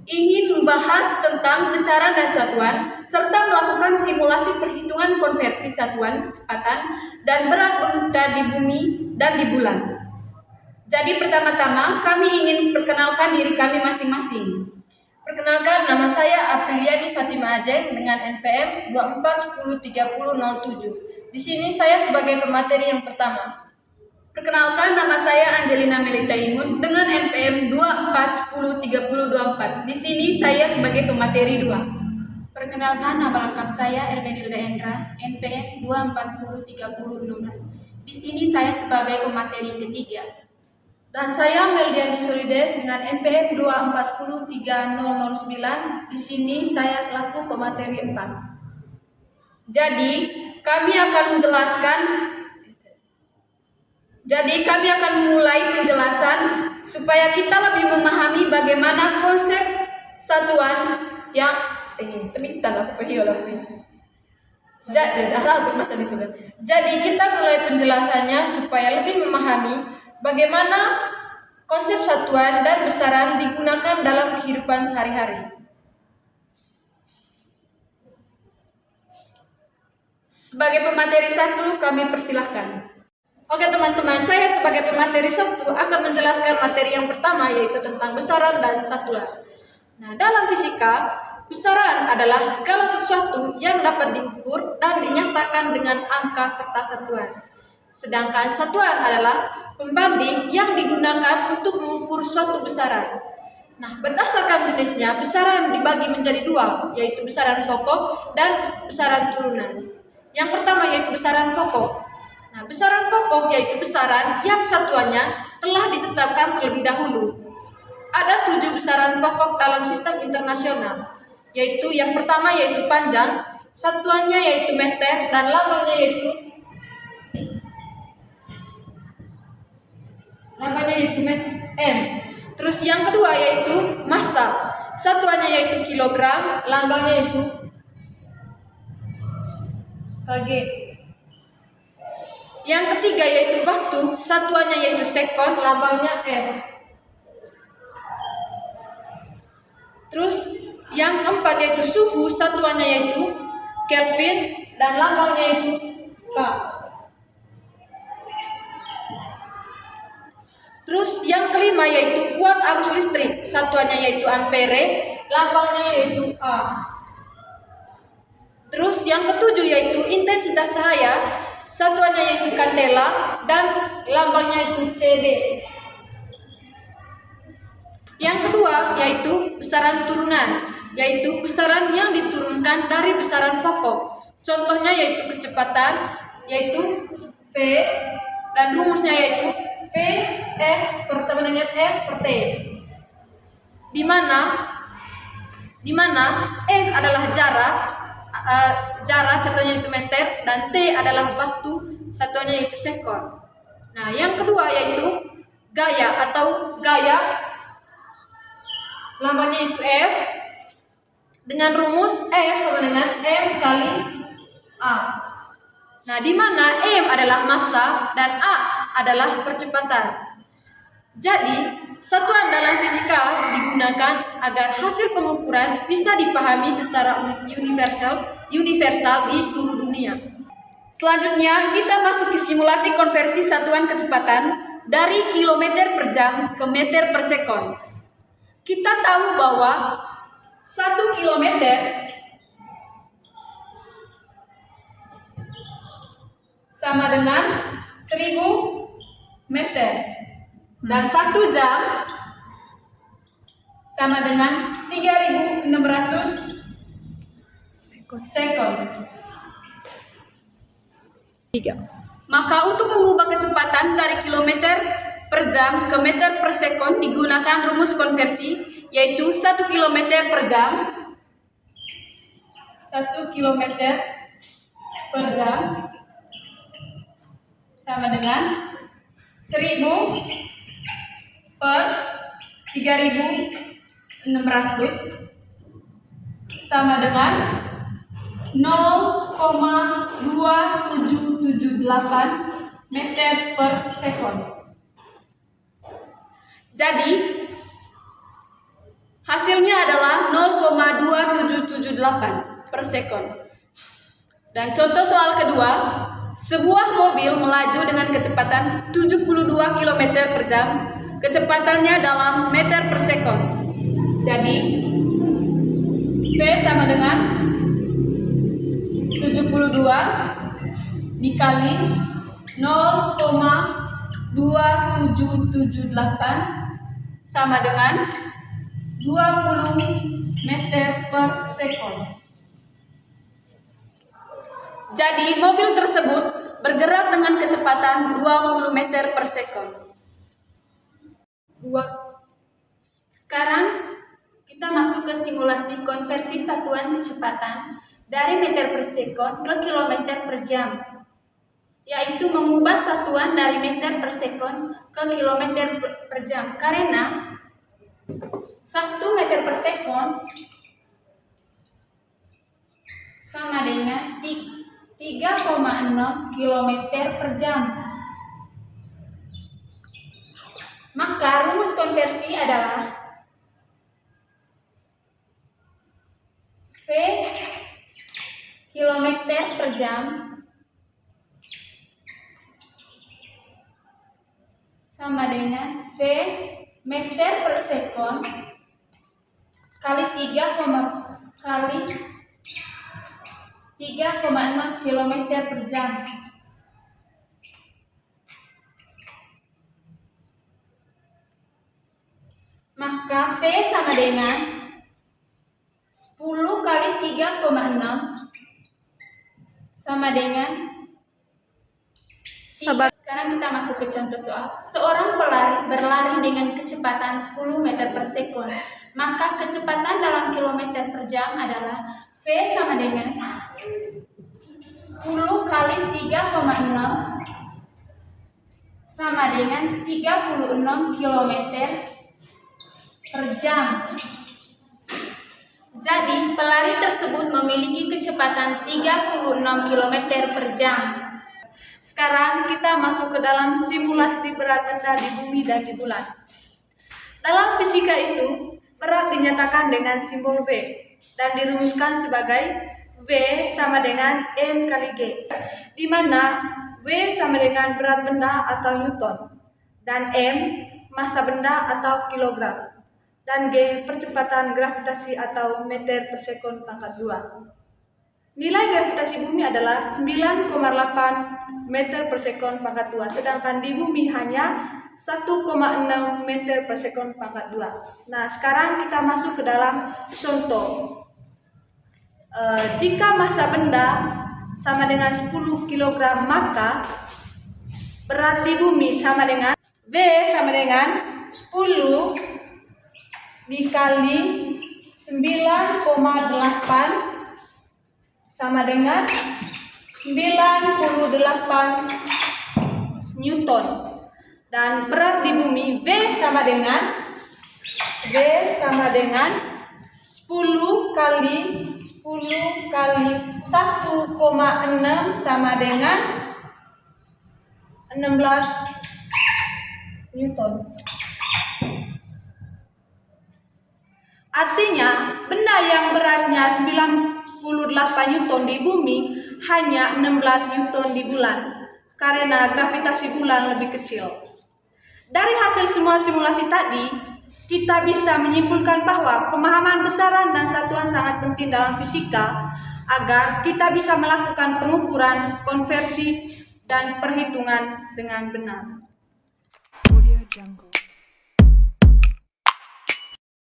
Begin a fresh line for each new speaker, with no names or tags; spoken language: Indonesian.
ingin membahas tentang besaran dan satuan, serta melakukan simulasi perhitungan konversi satuan kecepatan dan berat benda di bumi dan di bulan. Jadi pertama-tama kami ingin perkenalkan diri kami masing-masing.
Perkenalkan, nama saya Apriliani Fatima Ajeng dengan NPM 24103007. Di sini saya sebagai pemateri yang pertama.
Perkenalkan, nama saya Angelina Melita Imun dengan NPM 24103024. Di sini saya sebagai pemateri 2.
Perkenalkan, nama lengkap saya Ermenilda Endra, NPM 24103016. Di sini saya sebagai pemateri ketiga.
Dan saya Meldiani Solides dengan NPM 24103009. Di sini saya selaku pemateri 4.
Jadi kami akan memulai penjelasan supaya kita lebih memahami bagaimana konsep satuan yang
Jadi kita mulai penjelasannya supaya lebih memahami bagaimana konsep satuan dan besaran digunakan dalam kehidupan sehari-hari.
Sebagai pemateri 1, kami persilahkan.
Oke teman-teman, saya sebagai pemateri 1 akan menjelaskan materi yang pertama, yaitu tentang besaran dan satuan. Nah, dalam fisika, besaran adalah segala sesuatu yang dapat diukur dan dinyatakan dengan angka serta satuan. Sedangkan satuan adalah pembanding yang digunakan untuk mengukur suatu besaran. Nah, berdasarkan jenisnya, besaran dibagi menjadi 2, yaitu besaran pokok dan besaran turunan. Yang pertama yaitu besaran pokok. Nah, besaran pokok yaitu besaran yang satuannya telah ditetapkan terlebih dahulu. Ada 7 besaran pokok dalam sistem internasional, yaitu yang pertama yaitu panjang, satuannya yaitu meter dan lambangnya yaitu m. Terus yang kedua yaitu massa, satuannya yaitu kilogram, lambangnya yaitu kg. Yang ketiga yaitu waktu, satuannya yaitu sekon, lambangnya s. Terus yang keempat yaitu suhu, satuannya yaitu Kelvin dan lambangnya yaitu K. Terus yang kelima yaitu kuat arus listrik, satuannya yaitu ampere, lambangnya yaitu A. Terus yang ketujuh yaitu intensitas cahaya, satuannya yaitu kandela dan lambangnya yaitu CD. Yang kedua yaitu besaran turunan, yaitu besaran yang diturunkan dari besaran pokok. Contohnya yaitu kecepatan, yaitu V, dan rumusnya yaitu V S sama dengan S per T. Di mana S adalah jarak, satuannya itu meter, dan T adalah waktu, satuannya yaitu sekon. Nah, yang kedua yaitu gaya atau gaya, lambangnya itu F, dengan rumus F sama dengan M kali A. Nah, di mana M adalah massa dan A adalah percepatan. Jadi, satuan dalam fisika digunakan agar hasil pengukuran bisa dipahami secara universal di seluruh dunia.
Selanjutnya, kita masuk ke simulasi konversi satuan kecepatan dari kilometer per jam ke meter per sekon. Kita tahu bahwa 1 kilometer sama dengan 1000 meter dan 1 jam sama dengan 3600 sekon. Maka untuk mengubah kecepatan dari kilometer per jam ke meter per sekon digunakan rumus konversi, yaitu 1 kilometer per jam 1 kilometer per jam sama dengan 1000 per 3600 sama dengan 0,2778 meter per sekon. Jadi Hasilnya adalah 0,2778 per sekon. Dan contoh soal kedua, sebuah mobil melaju dengan kecepatan 72 km per jam, kecepatannya dalam meter per sekon. Jadi, V sama dengan 72 dikali 0,2778 sama dengan 20 meter per sekon. Jadi, mobil tersebut bergerak dengan kecepatan 20 meter per sekon.
Sekarang kita masuk ke simulasi konversi satuan kecepatan dari meter per sekon ke kilometer per jam, yaitu mengubah satuan dari meter per sekon ke kilometer per jam, karena 1 meter per sekon sama dengan 3,6 km per jam. Maka rumus konversi adalah V kilometer per jam sama dengan V meter per sekon kali 3,6 km per jam. Maka V sama dengan 10 kali 3,6 sama dengan Sekarang kita masuk ke contoh soal. Seorang pelari berlari dengan kecepatan 10 meter per sekon. Maka kecepatan dalam kilometer per jam adalah V sama dengan 10 kali 3,6 sama dengan 36 km per jam. Jadi, pelari tersebut memiliki kecepatan 36 km per jam.
Sekarang kita masuk ke dalam simulasi berat benda di bumi dan di bulan. Dalam fisika itu, berat dinyatakan dengan simbol V dan dirumuskan sebagai V sama dengan M kali G, di mana V sama dengan berat benda atau Newton, dan M massa benda atau kilogram, dan G percepatan gravitasi atau meter per sekon pangkat 2. Nilai gravitasi bumi adalah 9,8 meter per sekon pangkat 2, sedangkan di bumi hanya 1,6 meter per sekon pangkat 2. Nah, sekarang kita masuk ke dalam contoh. Jika massa benda sama dengan 10 kg, maka berat di bumi sama dengan V sama dengan 10 dikali 9,8 sama dengan 98 Newton, dan berat di bumi V sama dengan 10 kali 1,6 sama dengan 16 Newton. Artinya, benda yang beratnya 98 Newton di bumi hanya 16 Newton di bulan, karena gravitasi bulan lebih kecil. Dari hasil semua simulasi tadi, kita bisa menyimpulkan bahwa pemahaman besaran dan satuan sangat penting dalam fisika agar kita bisa melakukan pengukuran, konversi, dan perhitungan dengan benar.
Audio Jungle.